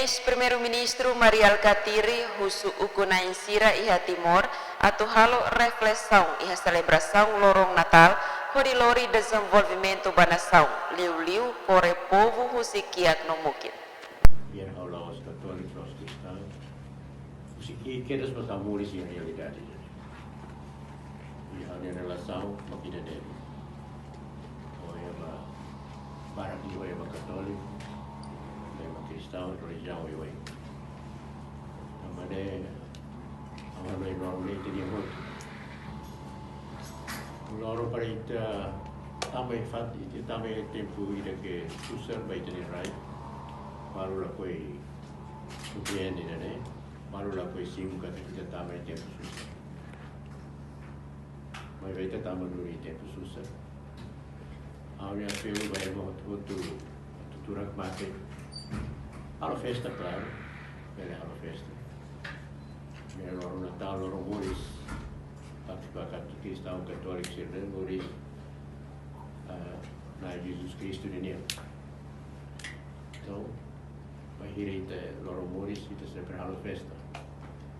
Ex-Primeiro-Ministro Marial Katiri, husu ukuna insira iha Timor, atu halo reflexão e celebração lorong Natal, hodilori desenvolvimento banação, liu-liu pore povo husikiak no mukit. Biar Allah os católicos cristãos, quedas para amores em realidade. E a relação com a vida dele. Ou é uma barra ou é uma católico, ou é uma cristão, religião ou é. A maneira, a maneira normalmente teria muito. Loro para itu também tempo ida que susah baik jadi rai. Baru lah koi compreende, né? Baru lah koi sim que kita também tempo susah. Mas vai ter também no tempo susah. Agora pelo vai muito turak mate. A festa claro, é a festa. Melhor o Natal, o Moris, participar cristão católico sempre Moris na Jesus Cristo de Nele. Então vai direita loro Moris itu sempre a festa.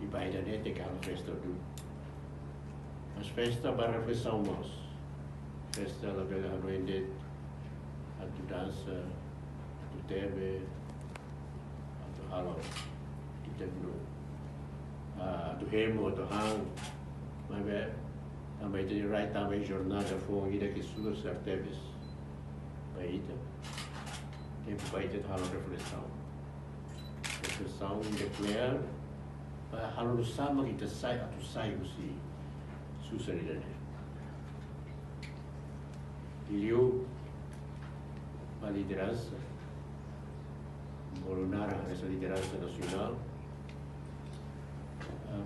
E vai da nete que a festa do. Mas festa para reflexão nós. Festa lá pela noite, a tu dança, a tu teve, a tu halo, tu teve a tu remo, a tu hang, mas é também tem right também jornada foi ainda que suas certezas. Vai tempo vai ter halo reflexão. Reflexão declarar para halo sama kita sai atau sai usi sucederá. Iliu a liderança, voluntária essa liderança nacional,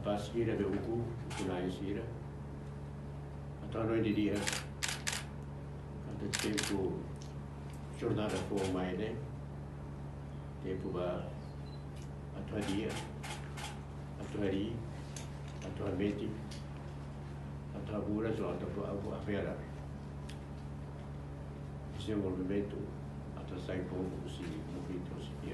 para seguir a hukum, kunai sira. Atau não diria, ada tempo jornada for mais né, tempo ba atau dia, atau hari, atau meti, atau bulan atau abu apera. Desenvolvimento atau sai pouco se movimento se